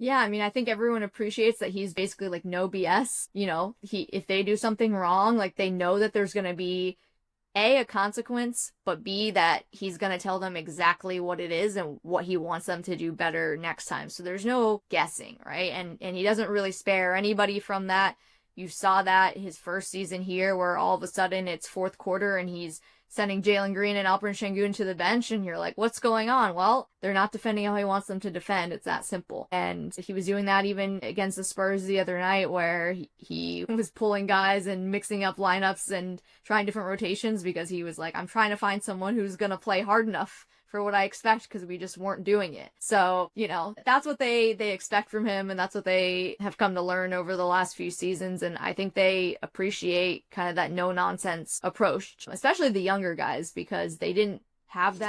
Yeah, I mean, I think everyone appreciates that he's basically like no BS. If they do something wrong, like they know that there's going to be a consequence, but B, that he's going to tell them exactly what it is and what he wants them to do better next time. So there's no guessing, right? And he doesn't really spare anybody from that. You saw that his first season here, where all of a sudden it's fourth quarter and he's sending Jalen Green and Alperen Sengun to the bench, and you're like, what's going on? Well, they're not defending how he wants them to defend. It's that simple. And he was doing that even against the Spurs the other night, where he was pulling guys and mixing up lineups and trying different rotations because he was like, I'm trying to find someone who's going to play hard enough for what I expect, because we just weren't doing it. So, that's what they expect from him, and that's what they have come to learn over the last few seasons. And I think they appreciate kind of that no-nonsense approach, especially the younger guys, because they didn't have that.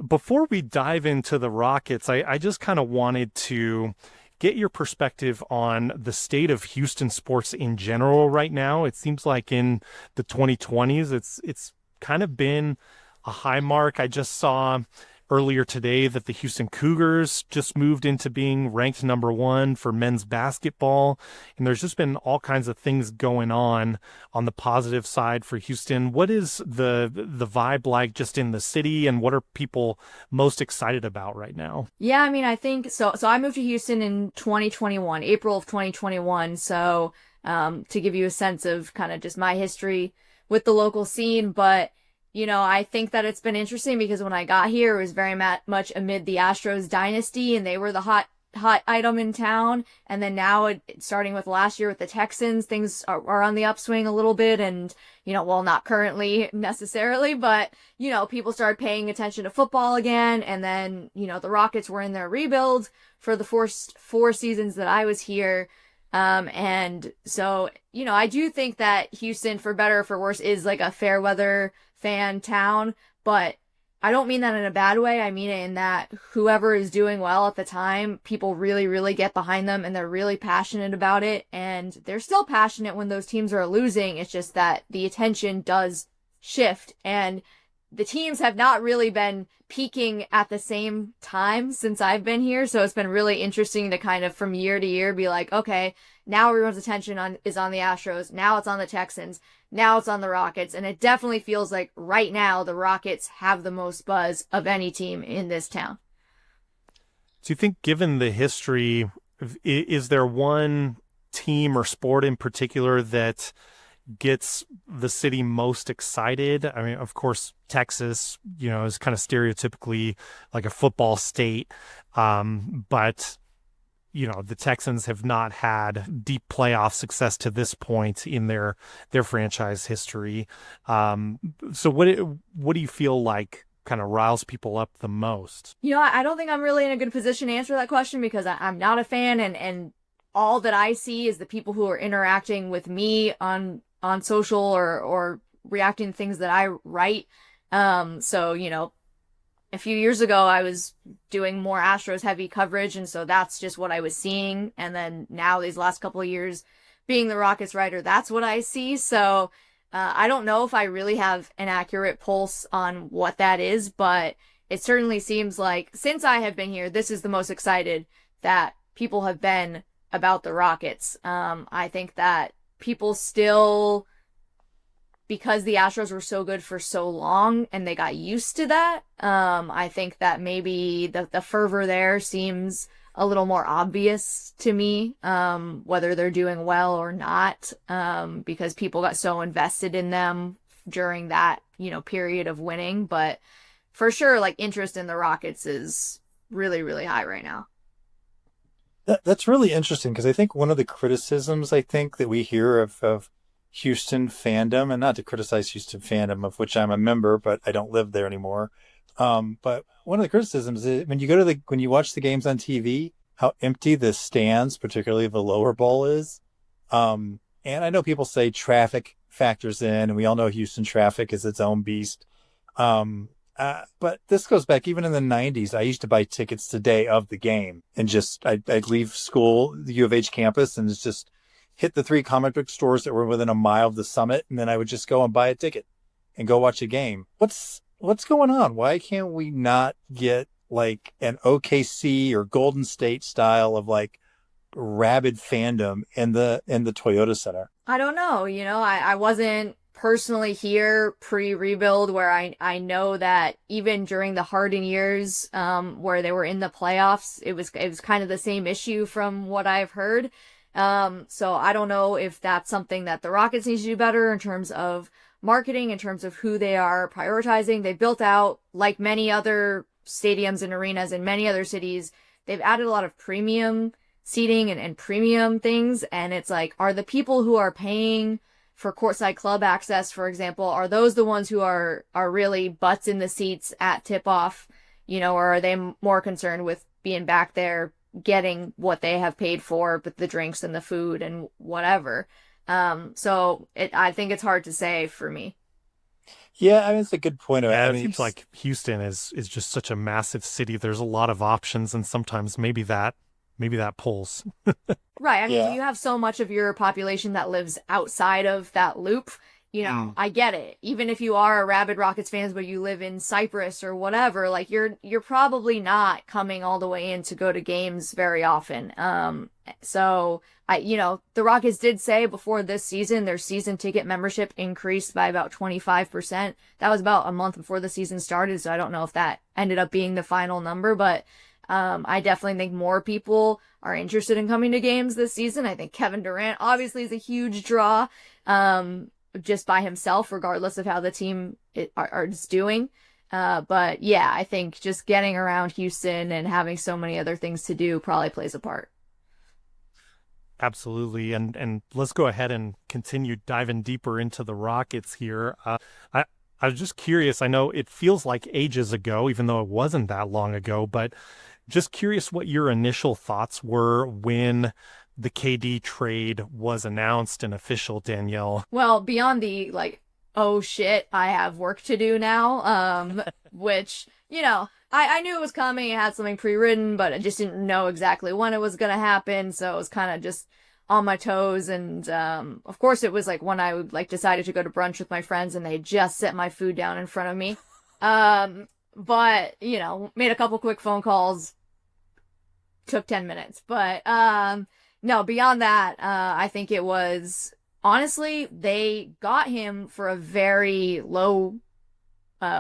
Before we dive into the Rockets, I just kind of wanted to get your perspective on the state of Houston sports in general right now. It seems like in the 2020s, it's kind of been a high mark. I just saw earlier today that the Houston Cougars just moved into being ranked number 1 for men's basketball. And there's just been all kinds of things going on the positive side for Houston. What is the vibe like just in the city, and what are people most excited about right now? Yeah, I mean, I think so. So I moved to Houston in 2021, April of 2021. So to give you a sense of kind of just my history with the local scene, but I think that it's been interesting because when I got here, it was very much amid the Astros dynasty, and they were the hot item in town. And then now, starting with last year with the Texans, things are on the upswing a little bit. And, well, not currently necessarily, but, people started paying attention to football again. And then, the Rockets were in their rebuild for the first 4 seasons that I was here. And so, I do think that Houston, for better or for worse, is like a fair weather fan town, but I don't mean that in a bad way. I mean it in that whoever is doing well at the time, people really, really get behind them, and they're really passionate about it. And they're still passionate when those teams are losing. It's just that the attention does shift, and the teams have not really been peaking at the same time since I've been here. So it's been really interesting to kind of from year to year be like, okay, now everyone's attention is on the Astros. Now it's on the Texans. Now it's on the Rockets. And it definitely feels like right now the Rockets have the most buzz of any team in this town. Do you think, given the history, is there one team or sport in particular that gets the city most excited? I mean, of course, Texas, is kind of stereotypically like a football state. But, the Texans have not had deep playoff success to this point in their franchise history. So what do you feel like kind of riles people up the most? I don't think I'm really in a good position to answer that question because I'm not a fan, and all that I see is the people who are interacting with me on social or reacting to things that I write. So, a few years ago, I was doing more Astros heavy coverage, and so that's just what I was seeing. And then now these last couple of years being the Rockets writer, that's what I see. So I don't know if I really have an accurate pulse on what that is, but it certainly seems like since I have been here, this is the most excited that people have been about the Rockets. I think that people still, because the Astros were so good for so long and they got used to that, I think that maybe the fervor there seems a little more obvious to me, whether they're doing well or not, because people got so invested in them during that, period of winning. But for sure, like, interest in the Rockets is really, really high right now. That's really interesting, because I think one of the criticisms that we hear of Houston fandom, and not to criticize Houston fandom, of which I'm a member, but I don't live there anymore. But one of the criticisms is when you watch the games on TV, how empty the stands, particularly the lower bowl, is. And I know people say traffic factors in, and we all know Houston traffic is its own beast. But this goes back even in the 90s. I used to buy tickets the day of the game, and I'd leave school, the U of H campus, and it's just hit the 3 comic book stores that were within a mile of the summit, and then I would just go and buy a ticket and go watch a game. What's going on? Why can't we not get like an OKC or Golden State style of like rabid fandom in the Toyota Center? I don't know. I wasn't personally here pre-rebuild, where I know that even during the Harden years, where they were in the playoffs, it was kind of the same issue from what I've heard. So I don't know if that's something that the Rockets need to do better in terms of marketing, in terms of who they are prioritizing. They built out, like many other stadiums and arenas in many other cities, they've added a lot of premium seating and premium things. And it's like, are the people who are paying for courtside club access, for example, are those the ones who are really butts in the seats at tip-off, or are they more concerned with being back there getting what they have paid for, but the drinks and the food and whatever? So I think it's hard to say for me. Yeah, I mean, it's a good point. It seems like Houston is just such a massive city. There's a lot of options, and sometimes maybe that pulls. Right. I mean, you have so much of your population that lives outside of that loop. I get it. Even if you are a rabid Rockets fans, but you live in Cyprus or whatever, like you're probably not coming all the way in to go to games very often. So the Rockets did say before this season, their season ticket membership increased by about 25%. That was about a month before the season started. So I don't know if that ended up being the final number, but I definitely think more people are interested in coming to games this season. I think Kevin Durant obviously is a huge draw, just by himself, regardless of how the team is doing. But yeah, I think just getting around Houston and having so many other things to do probably plays a part. Absolutely. And let's go ahead and continue diving deeper into the Rockets here. I was just curious. I know it feels like ages ago, even though it wasn't that long ago, but just curious what your initial thoughts were when the KD trade was announced and official, Danielle. Well, beyond the oh shit, I have work to do now, which, I knew it was coming. It had something pre-written, but I just didn't know exactly when it was going to happen. So it was kind of just on my toes. And, of course it was like when I decided to go to brunch with my friends and they just set my food down in front of me. But, made a couple quick phone calls, took 10 minutes, but, no, beyond that, I think it was, honestly, they got him for a very low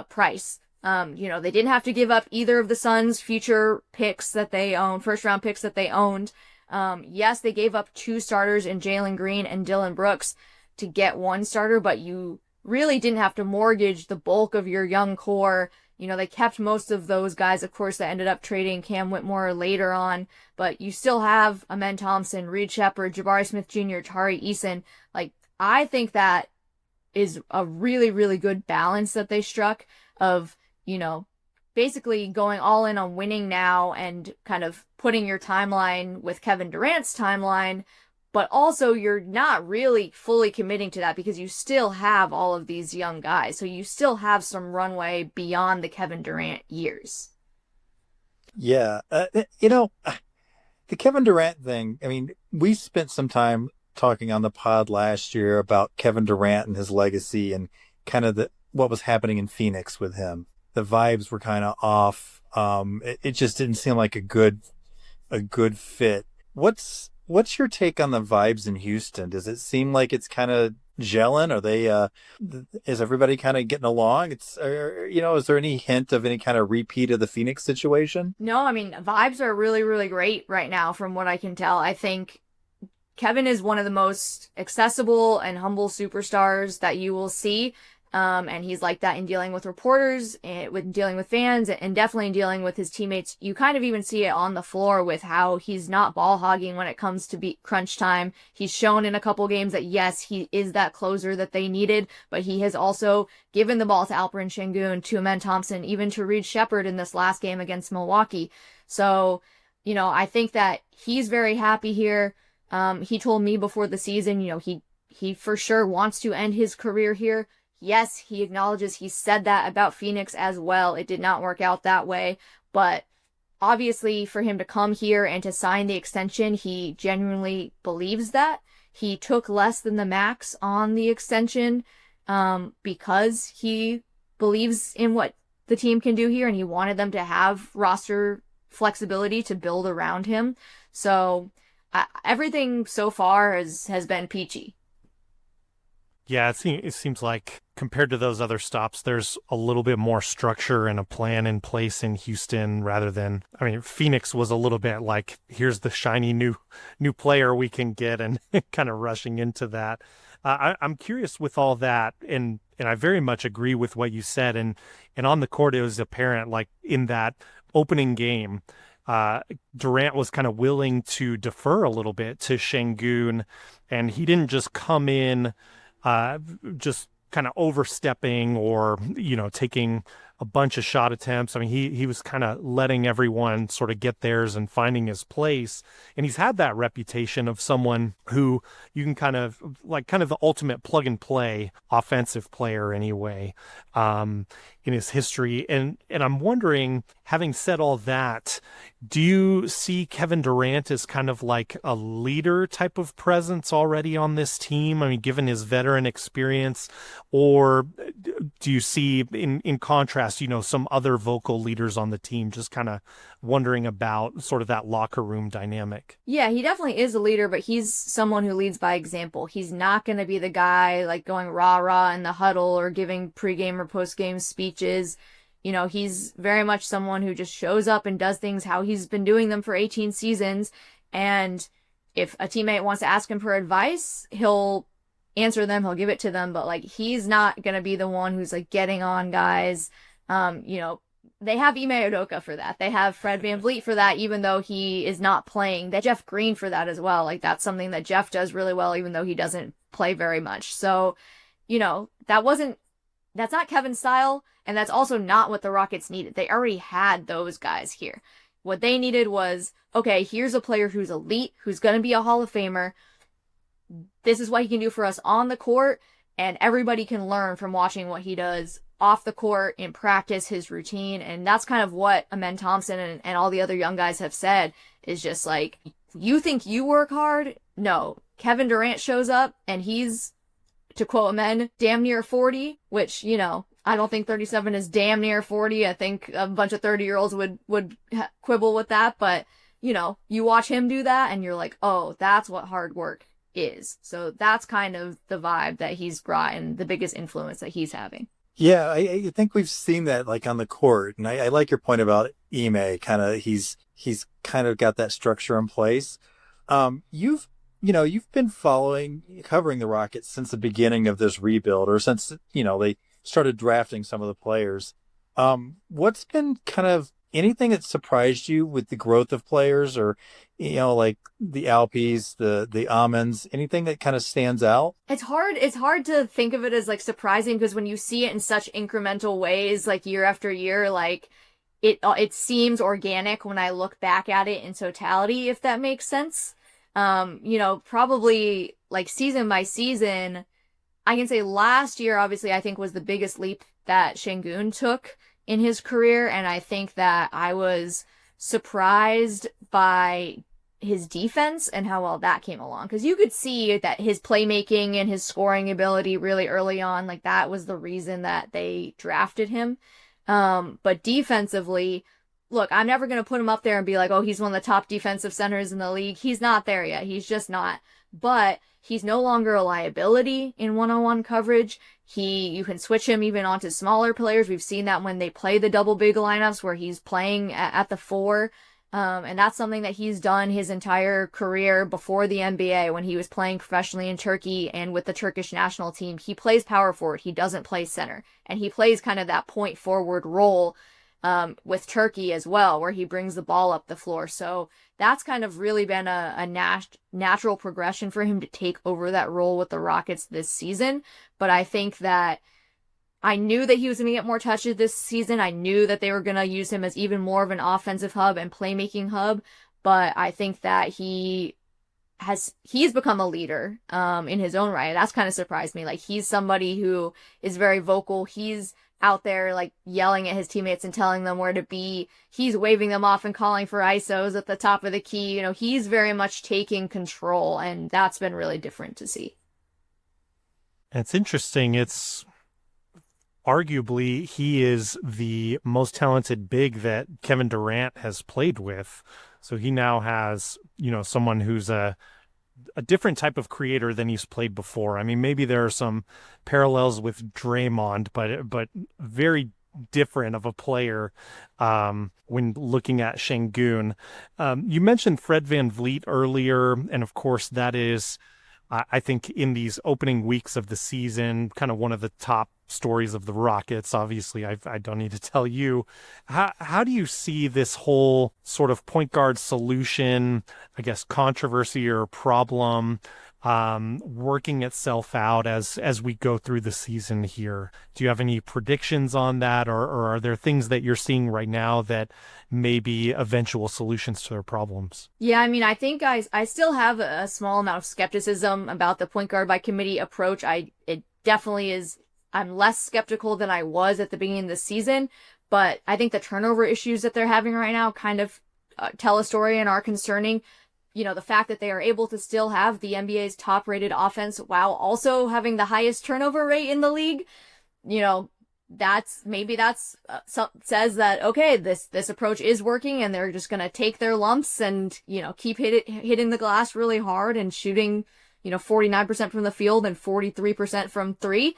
price. They didn't have to give up either of the Suns' future picks that they own, first-round picks that they owned. Yes, they gave up 2 starters in Jalen Green and Dillon Brooks to get 1 starter, but you really didn't have to mortgage the bulk of your young core. They kept most of those guys, of course, that ended up trading Cam Whitmore later on, but you still have Amen Thompson, Reed Shepard, Jabari Smith Jr., Tari Eason. I think that is a really, really good balance that they struck of, basically going all in on winning now and kind of putting your timeline with Kevin Durant's timeline, but also you're not really fully committing to that because you still have all of these young guys. So you still have some runway beyond the Kevin Durant years. Yeah. The Kevin Durant thing, I mean, we spent some time talking on the pod last year about Kevin Durant and his legacy and kind of what was happening in Phoenix with him. The vibes were kind of off. It just didn't seem like a good fit. What's your take on the vibes in Houston? Does it seem like it's kind of gelling? Are they, is everybody kind of getting along? Is there any hint of any kind of repeat of the Phoenix situation? No, I mean, vibes are really, really great right now from what I can tell. I think Kevin is one of the most accessible and humble superstars that you will see. And he's like that in dealing with reporters and with dealing with fans and definitely in dealing with his teammates. You kind of even see it on the floor with how he's not ball hogging when it comes to crunch time. He's shown in a couple games that yes, he is that closer that they needed, but he has also given the ball to Alperen Sengun, to Amen Thompson, even to Reed Shepard in this last game against Milwaukee. So, I think that he's very happy here. He told me before the season, he for sure wants to end his career here. Yes, he acknowledges he said that about Phoenix as well. It did not work out that way. But obviously for him to come here and to sign the extension, he genuinely believes that. He took less than the max on the extension because he believes in what the team can do here, and he wanted them to have roster flexibility to build around him. So everything so far has been peachy. Yeah, it seems like compared to those other stops, there's a little bit more structure and a plan in place in Houston rather than, I mean, Phoenix was a little bit like, here's the shiny new player we can get, and kind of rushing into that. I'm curious with all that, and I very much agree with what you said. And on the court, it was apparent, like in that opening game, Durant was kind of willing to defer a little bit to Sengun, and he didn't just come in just kind of overstepping or, taking a bunch of shot attempts. I mean, he was kind of letting everyone sort of get theirs and finding his place. And he's had that reputation of someone who you can kind of the ultimate plug and play offensive player anyway, in his history. And I'm wondering, having said all that, do you see Kevin Durant as kind of like a leader type of presence already on this team? I mean, given his veteran experience, or do you see in contrast, some other vocal leaders on the team? Just kind of wondering about sort of that locker room dynamic. Yeah, he definitely is a leader, but he's someone who leads by example. He's not going to be the guy like going rah-rah in the huddle or giving pregame or postgame speeches. He's very much someone who just shows up and does things how he's been doing them for 18 seasons. And if a teammate wants to ask him for advice, he'll answer them, he'll give it to them. But like, he's not going to be the one who's like getting on guys. They have Ime Udoka for that. They have Fred VanVleet for that, even though he is not playing. They have Jeff Green for that as well. Like, that's something that Jeff does really well, even though he doesn't play very much. So, that's not Kevin's style, and that's also not what the Rockets needed. They already had those guys here. What they needed was, okay, here's a player who's elite, who's going to be a Hall of Famer. This is what he can do for us on the court, and everybody can learn from watching what he does off the court, in practice, his routine. And that's kind of what Amen Thompson and all the other young guys have said, is just like, you think you work hard? No. Kevin Durant shows up, and he's, to quote Amen, damn near 40, which, I don't think 37 is damn near 40. I think a bunch of 30-year-olds would quibble with that. But, you watch him do that, and you're like, oh, that's what hard work is. So that's kind of the vibe that he's brought and the biggest influence that he's having. Yeah, I think we've seen that like on the court. And I like your point about Ime. Kind of, he's kind of got that structure in place. You've been covering the Rockets since the beginning of this rebuild, or since, they started drafting some of the players. What's been kind of anything that surprised you with the growth of players, or, like the Alpes, the Ammons, anything that kind of stands out? It's hard to think of it as like surprising, because when you see it in such incremental ways, like year after year, like it seems organic when I look back at it in totality, if that makes sense. Probably like season by season, I can say last year, obviously, I think was the biggest leap that Sengun took in his career. And I think that I was surprised by his defense and how well that came along. Because you could see that his playmaking and his scoring ability really early on, like that was the reason that they drafted him. But defensively, look, I'm never going to put him up there and be like, oh, he's one of the top defensive centers in the league. He's not there yet. He's just not. But he's no longer a liability in one-on-one coverage. You can switch him even onto smaller players. We've seen that when they play the double big lineups where he's playing at the 4. And that's something that he's done his entire career before the NBA. When he was playing professionally in Turkey and with the Turkish national team, he plays power forward. He doesn't play center. And he plays kind of that point forward role with Turkey as well, where he brings the ball up the floor. So that's kind of really been a natural progression for him to take over that role with the Rockets this season. But I think that I knew that he was going to get more touches this season. I knew that they were going to use him as even more of an offensive hub and playmaking hub. But I think that he's become a leader in his own right. That's kind of surprised me. Like, he's somebody who is very vocal. He's out there like yelling at his teammates and telling them where to be. He's waving them off and calling for ISOs at the top of the key. You know, he's very much taking control, and that's been really different to see. It's interesting. It's arguably he is the most talented big that Kevin Durant has played with. So he now has, someone who's a different type of creator than he's played before. I mean, maybe there are some parallels with Draymond, but very different of a player when looking at Sengun. You mentioned Fred VanVleet earlier, and of course that is, I think, in these opening weeks of the season, kind of one of the top stories of the Rockets. Obviously, I don't need to tell you. How do you see this whole sort of point guard solution, I guess, controversy or problem working itself out as we go through the season here? Do you have any predictions on that, or are there things that you're seeing right now that may be eventual solutions to their problems? Yeah, I mean, I think I still have a small amount of skepticism about the point guard by committee approach. It definitely is. I'm less skeptical than I was at the beginning of the season, but I think the turnover issues that they're having right now kind of tell a story and are concerning. You know, the fact that they are able to still have the NBA's top-rated offense while also having the highest turnover rate in the league, says that, okay, this approach is working, and they're just going to take their lumps and, keep hitting the glass really hard and shooting, 49% from the field and 43% from three.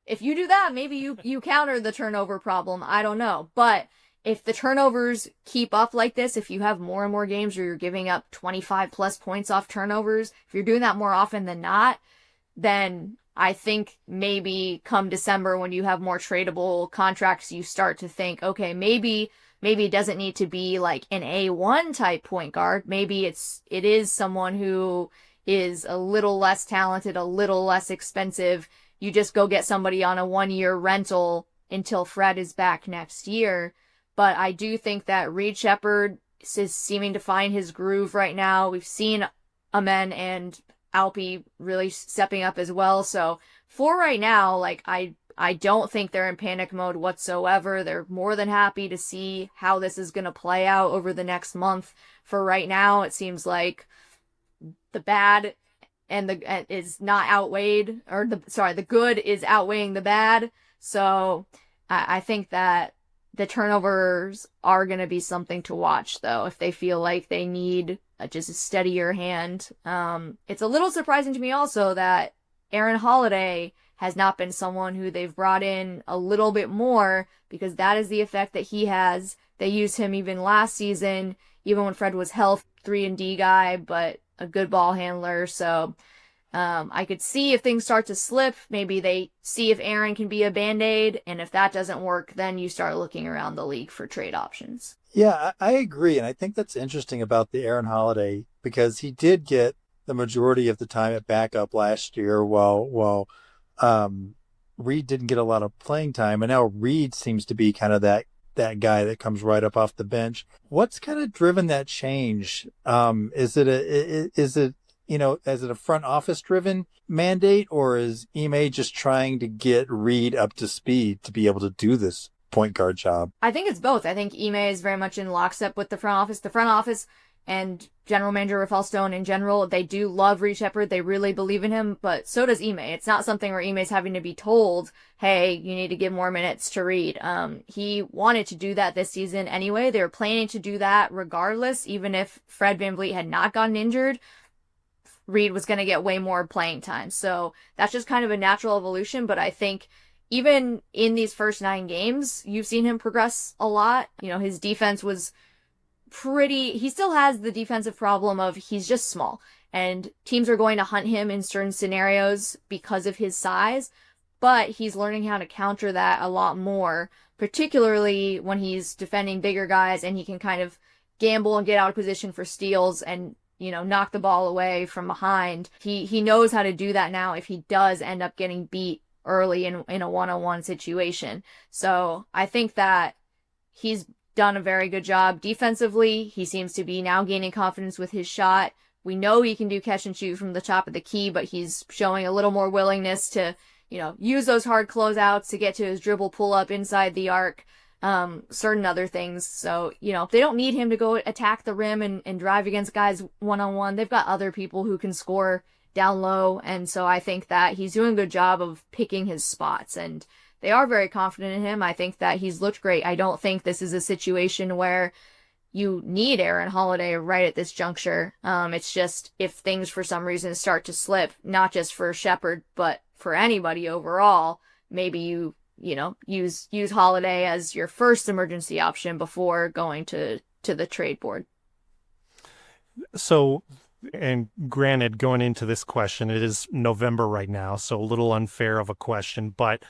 If you do that, maybe you counter the turnover problem. I don't know. But if the turnovers keep up like this, if you have more and more games where you're giving up 25 plus points off turnovers, if you're doing that more often than not, then I think maybe come December when you have more tradable contracts, you start to think, okay, maybe it doesn't need to be like an A1 type point guard. Maybe it is someone who is a little less talented, a little less expensive. You just go get somebody on a 1-year rental until Fred is back next year. But I do think that Reed Shepard is seeming to find his groove right now. We've seen Amen and Alpi really stepping up as well. So for right now, like I don't think they're in panic mode whatsoever. They're more than happy to see how this is going to play out over the next month. For right now, it seems like the bad and is not outweighed, or the good is outweighing the bad. So I think that the turnovers are going to be something to watch, though, if they feel like they need just a steadier hand. It's a little surprising to me also that Aaron Holiday has not been someone who they've brought in a little bit more, because that is the effect that he has. They used him even last season, even when Fred was healthy, 3-and-D guy, but a good ball handler. So I could see if things start to slip, maybe they see if Aaron can be a Band-Aid, and if that doesn't work, then you start looking around the league for trade options. Yeah, I agree. And I think that's interesting about the Aaron Holiday, because he did get the majority of the time at backup last year while Reed didn't get a lot of playing time. And now Reed seems to be kind of that guy that comes right up off the bench. What's kind of driven that change? Is it a front office driven mandate, or is Ime just trying to get Reed up to speed to be able to do this point guard job? I think it's both. I think Ime is very much in lockstep with the front office. The front office and general manager Rafael Stone in general, they do love Reed Shepard. They really believe in him, but so does Ime. It's not something where Ime is having to be told, hey, you need to give more minutes to Reed. He wanted to do that this season anyway. They were planning to do that regardless, even if Fred VanVleet had not gotten injured. Reed was going to get way more playing time. So that's just kind of a natural evolution. But I think even in these first 9 games, you've seen him progress a lot. His defense was he still has the defensive problem of he's just small, and teams are going to hunt him in certain scenarios because of his size, but he's learning how to counter that a lot more, particularly when he's defending bigger guys and he can kind of gamble and get out of position for steals and knock the ball away from behind. He knows how to do that now if he does end up getting beat early in a one-on-one situation. So I think that he's done a very good job defensively. He seems to be now gaining confidence with his shot. We know he can do catch and shoot from the top of the key, but he's showing a little more willingness to use those hard closeouts to get to his dribble pull up inside the arc, certain other things. So, if they don't need him to go attack the rim and drive against guys one-on-one, they've got other people who can score down low. And so I think that he's doing a good job of picking his spots, and they are very confident in him. I think that he's looked great. I don't think this is a situation where you need Aaron Holiday right at this juncture. It's just if things for some reason start to slip, not just for Shepard, but for anybody overall, maybe you use Holiday as your first emergency option before going to the trade board. So, and granted, going into this question, it is November right now, so a little unfair of a question, but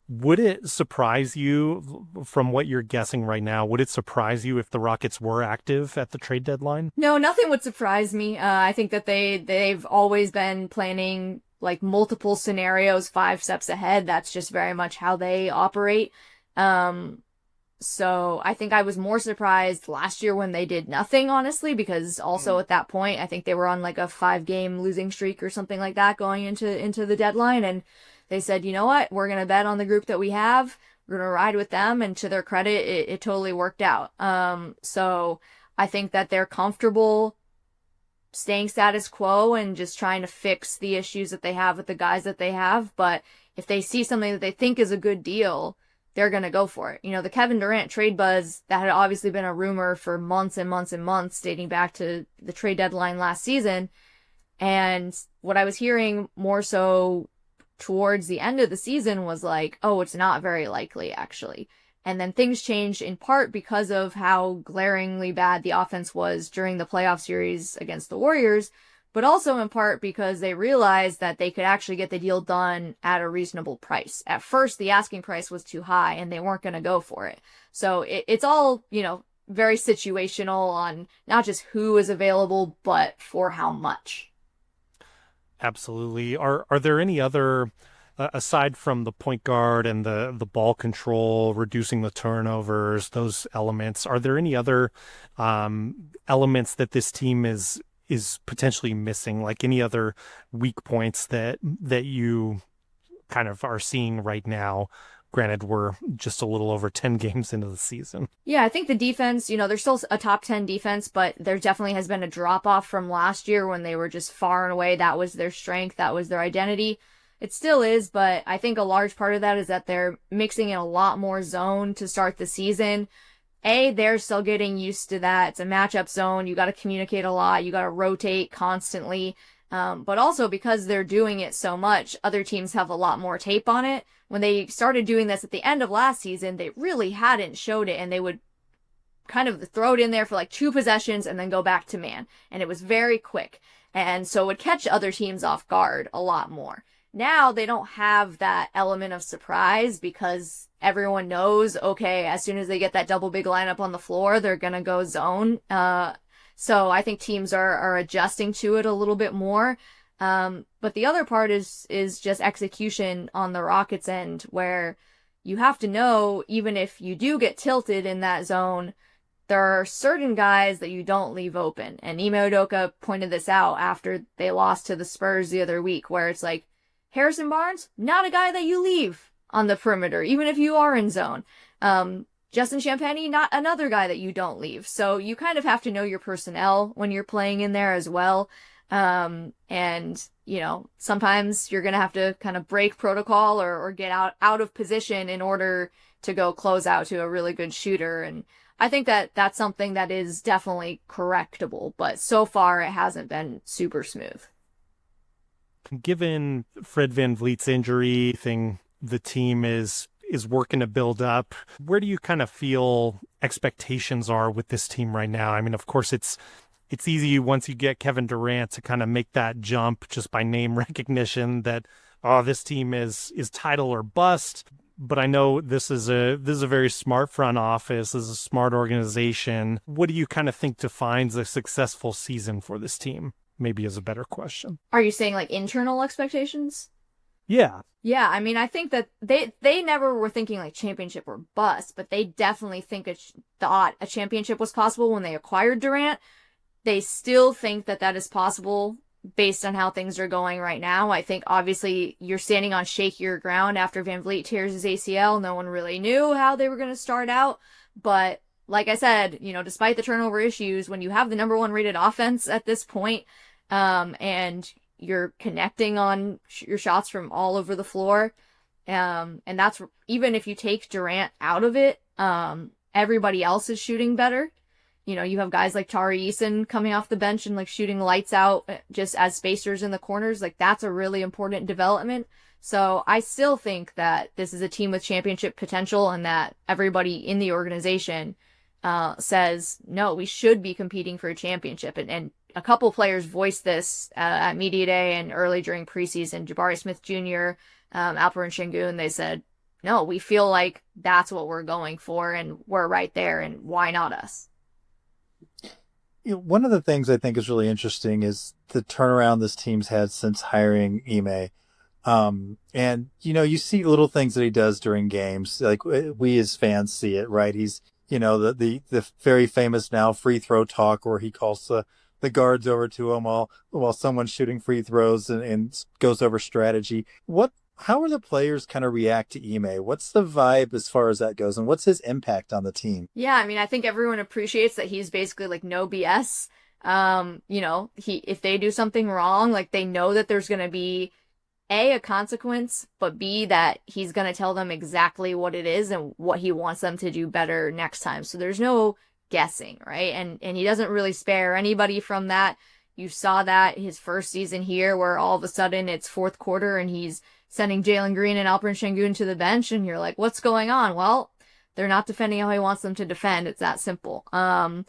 would it surprise you, from what you're guessing right now, would it surprise you if the Rockets were active at the trade deadline? No, nothing would surprise me. I think that they've always been planning like multiple scenarios 5 steps ahead. That's just very much how they operate. So I think I was more surprised last year when they did nothing, honestly, because also at that point, I think they were on like a 5-game losing streak or something like that going into the deadline. And they said, you know what, we're going to bet on the group that we have. We're going to ride with them. And to their credit, it totally worked out. So I think that they're comfortable staying status quo and just trying to fix the issues that they have with the guys that they have. But if they see something that they think is a good deal, they're going to go for it. The Kevin Durant trade buzz, that had obviously been a rumor for months and months and months, dating back to the trade deadline last season. And what I was hearing more so towards the end of the season was like, oh, it's not very likely, actually. And then things changed in part because of how glaringly bad the offense was during the playoff series against the Warriors, but also in part because they realized that they could actually get the deal done at a reasonable price. At first, the asking price was too high and they weren't going to go for it. So it's all, very situational on not just who is available, but for how much. Absolutely. Are there any other, aside from the point guard and the ball control, reducing the turnovers, those elements, are there any other elements that this team is potentially missing, like any other weak points that you kind of are seeing right now? Granted, we're just a little over 10 games into the season. Yeah, I think the defense, they're still a top 10 defense, but there definitely has been a drop off from last year when they were just far and away. That was their strength. That was their identity. It still is, but I think a large part of that is that they're mixing in a lot more zone to start the season. They're still getting used to that. It's a matchup zone. You got to communicate a lot. You got to rotate constantly. But also because they're doing it so much, other teams have a lot more tape on it. When they started doing this at the end of last season, they really hadn't showed it, and they would kind of throw it in there for like 2 possessions and then go back to man. And it was very quick. And so it would catch other teams off guard a lot more. Now they don't have that element of surprise because everyone knows, okay, as soon as they get that double big lineup on the floor, they're going to go zone. So I think teams are adjusting to it a little bit more. But the other part is just execution on the Rockets' end, where you have to know, even if you do get tilted in that zone, there are certain guys that you don't leave open. And Ime Udoka pointed this out after they lost to the Spurs the other week, where it's like, Harrison Barnes, not a guy that you leave on the perimeter, even if you are in zone. Justin Champagnie, not another guy that you don't leave. So you kind of have to know your personnel when you're playing in there as well. And, sometimes you're going to have to kind of break protocol or get out of position in order to go close out to a really good shooter. And I think that that's something that is definitely correctable, but so far it hasn't been super smooth. Given Fred VanVleet's injury, the team is working to build up, where do you kind of feel expectations are with this team right now? I mean, of course, it's easy once you get Kevin Durant to kind of make that jump just by name recognition that, this team is title or bust. But I know this is a very smart front office, this is a smart organization. What do you kind of think defines a successful season for this team? Maybe is a better question. Are you saying like internal expectations? Yeah. Yeah, I mean, I think that they never were thinking like championship or bust, but they definitely thought a championship was possible when they acquired Durant. They still think that is possible based on how things are going right now. I think obviously you're standing on shakier ground after VanVleet tears his ACL. No one really knew how they were going to start out. But like I said, despite the turnover issues, when you have the number one rated offense at this point, and you're connecting on your shots from all over the floor, and that's even if you take Durant out of it, everybody else is shooting better. You have guys like Tari Eason coming off the bench and like shooting lights out just as spacers in the corners. Like that's a really important development. So I still think that this is a team with championship potential and that everybody in the organization says, no, we should be competing for a championship. And a couple players voiced this at Media Day and early during preseason. Jabari Smith Jr., Alperen Sengun, they said, no, we feel like that's what we're going for and we're right there and why not us? One of the things I think is really interesting is the turnaround this team's had since hiring Ime. And, you see little things that he does during games. Like we as fans see it, right? He's, the very famous now free throw talk where he calls the guards over to him while someone's shooting free throws and goes over strategy. How are the players kind of react to Ime? What's the vibe as far as that goes? And what's his impact on the team? Yeah, I mean, I think everyone appreciates that he's basically like no BS. If they do something wrong, like they know that there's going to be A, a consequence, but B, that he's going to tell them exactly what it is and what he wants them to do better next time. So there's no guessing, right? And he doesn't really spare anybody from that. You saw that his first season here where all of a sudden it's fourth quarter and he's sending Jalen Green and Alperen Sengun to the bench, and you're like, what's going on? Well, they're not defending how he wants them to defend. It's that simple. And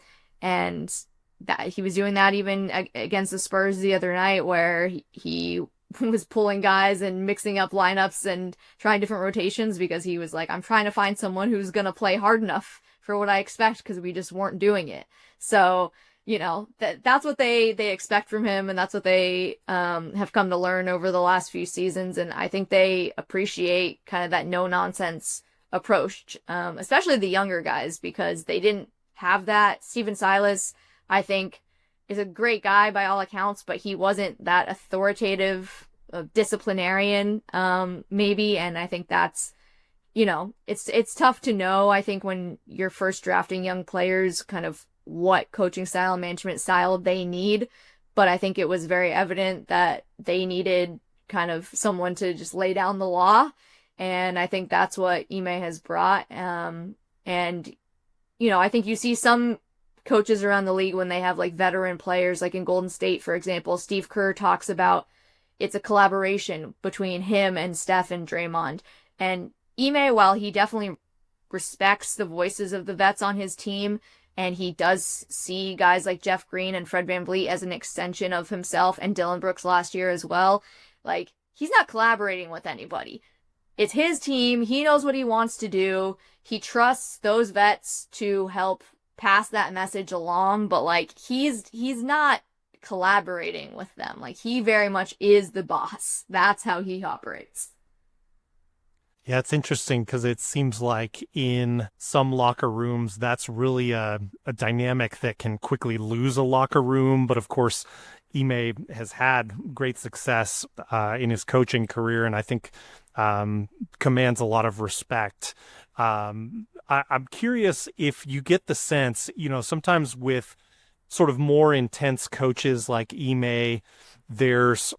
that he was doing that even against the Spurs the other night, where he was pulling guys and mixing up lineups and trying different rotations because he was like, I'm trying to find someone who's going to play hard enough for what I expect because we just weren't doing it. So, that's what they expect from him, and that's what they have come to learn over the last few seasons. And I think they appreciate kind of that no-nonsense approach, especially the younger guys, because they didn't have that. Stephen Silas, I think, is a great guy by all accounts, but he wasn't that authoritative disciplinarian, maybe. And I think that's, it's tough to know, I think, when you're first drafting young players, kind of what coaching style and management style they need. But I think it was very evident that they needed kind of someone to just lay down the law. And I think that's what Ime has brought. And, I think you see some coaches around the league when they have like veteran players, like in Golden State, for example, Steve Kerr talks about it's a collaboration between him and Steph and Draymond. And Ime, while he definitely respects the voices of the vets on his team, and he does see guys like Jeff Green and Fred VanVleet as an extension of himself, and Dylan Brooks last year as well, like, he's not collaborating with anybody. It's his team. He knows what he wants to do. He trusts those vets to help pass that message along, but like, he's not collaborating with them. Like, he very much is the boss. That's how he operates. Yeah, it's interesting because it seems like in some locker rooms, that's really a dynamic that can quickly lose a locker room. But of course, Ime has had great success in his coaching career, and I think commands a lot of respect. I'm curious if you get the sense, sometimes with sort of more intense coaches like Ime, there's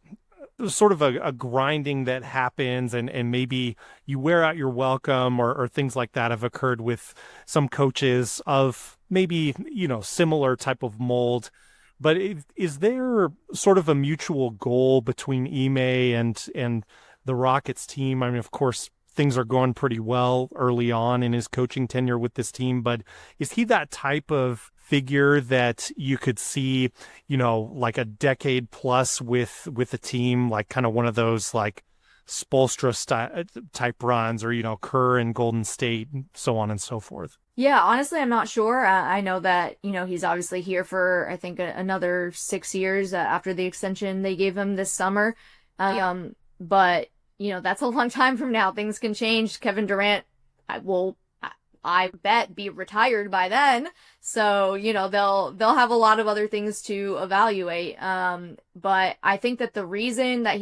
sort of a grinding that happens and maybe you wear out your welcome or things like that have occurred with some coaches of maybe, similar type of mold. But is there sort of a mutual goal between Ime and the Rockets team? I mean, of course, things are going pretty well early on in his coaching tenure with this team, but is he that type of figure that you could see, like a decade plus with a team, like kind of one of those like Spoelstra type runs, or, Kerr and Golden State, so on and so forth? Yeah, honestly, I'm not sure. I know that, he's obviously here for, I think, another 6 years after the extension they gave him this summer. But, that's a long time from now. Things can change. Kevin Durant I bet be retired by then. So, they'll have a lot of other things to evaluate. But I think that the reason that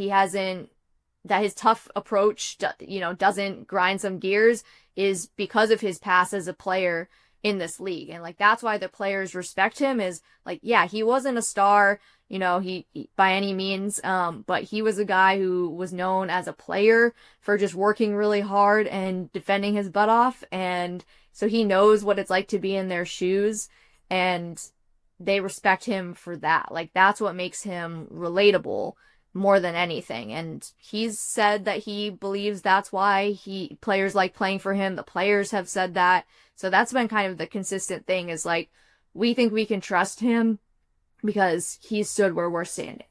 that his tough approach, doesn't grind some gears is because of his past as a player in this league. And like, that's why the players respect him is like, yeah, he wasn't a star, he by any means, but he was a guy who was known as a player for just working really hard and defending his butt off. And so he knows what it's like to be in their shoes, and they respect him for that. Like, that's what makes him relatable more than anything. And he's said that he believes that's why players like playing for him. The players have said that. So that's been kind of the consistent thing, is like, we think we can trust him because he stood where we're standing.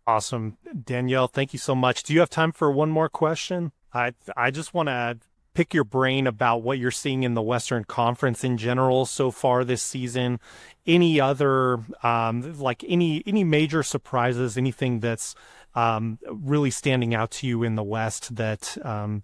Awesome. Danielle, thank you so much. Do you have time for one more question? I just want to pick your brain about what you're seeing in the Western Conference in general so far this season. Any other, any major surprises, anything that's really standing out to you in the West that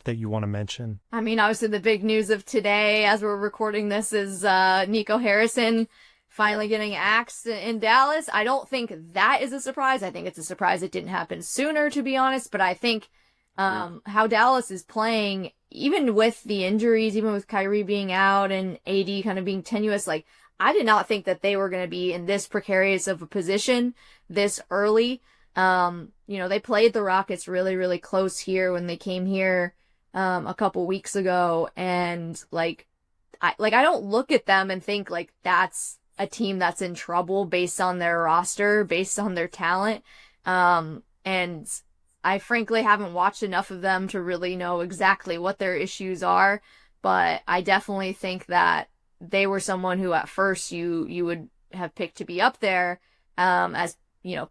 you want to mention? I mean, obviously the big news of today, as we're recording this, is Nico Harrison finally getting axed in Dallas. I don't think that is a surprise. I think it's a surprise it didn't happen sooner, to be honest. But I think how Dallas is playing, even with the injuries, even with Kyrie being out and AD kind of being tenuous, like, I did not think that they were going to be in this precarious of a position this early. They played the Rockets really, really close here when they came here a couple weeks ago. And I don't look at them and think like that's a team that's in trouble based on their roster, based on their talent. And I frankly haven't watched enough of them to really know exactly what their issues are, but I definitely think that they were someone who at first you would have picked to be up there, as,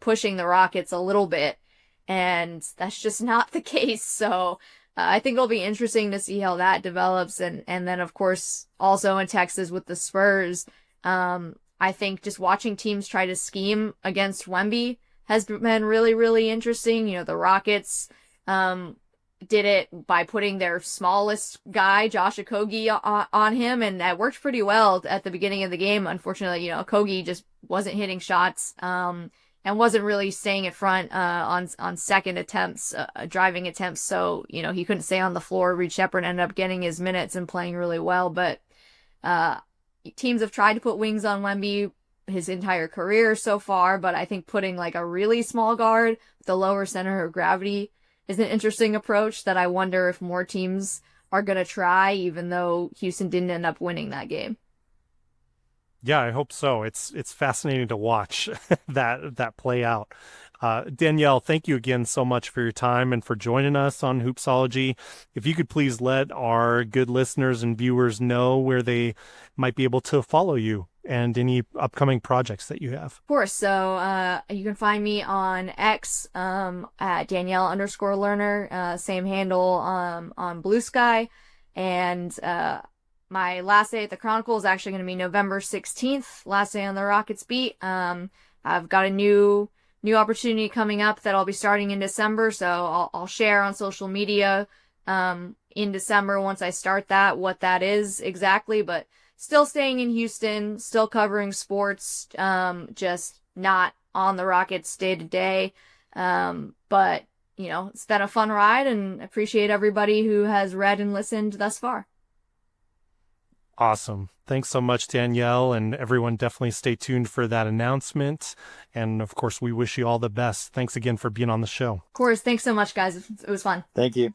pushing the Rockets a little bit, and that's just not the case. So I think it'll be interesting to see how that develops. And then, of course, also in Texas with the Spurs, I think just watching teams try to scheme against Wemby has been really, really interesting. The Rockets did it by putting their smallest guy, Josh Okogie, on him, and that worked pretty well at the beginning of the game. Unfortunately, Okogie just wasn't hitting shots and wasn't really staying in front on second attempts, driving attempts. So, he couldn't stay on the floor. Reed Shepard ended up getting his minutes and playing really well. But teams have tried to put wings on Wemby his entire career so far, but I think putting like a really small guard with a lower center of gravity is an interesting approach that I wonder if more teams are going to try, even though Houston didn't end up winning that game. Yeah, I hope so. It's fascinating to watch that play out. Danielle, thank you again so much for your time and for joining us on Hoopsology. If you could please let our good listeners and viewers know where they might be able to follow you and any upcoming projects that you have. Of course. So you can find me on X at Danielle_Lerner, same handle on Blue Sky. And my last day at the Chronicle is actually going to be November 16th, last day on the Rockets beat. I've got a new opportunity coming up that I'll be starting in December, so I'll share on social media in December once I start that, what that is exactly, but still staying in Houston, still covering sports, just not on the Rockets day to day. But, it's been a fun ride, and appreciate everybody who has read and listened thus far. Awesome. Thanks so much, Danielle, and everyone definitely stay tuned for that announcement. And of course, we wish you all the best. Thanks again for being on the show. Of course. Thanks so much, guys. It was fun. Thank you.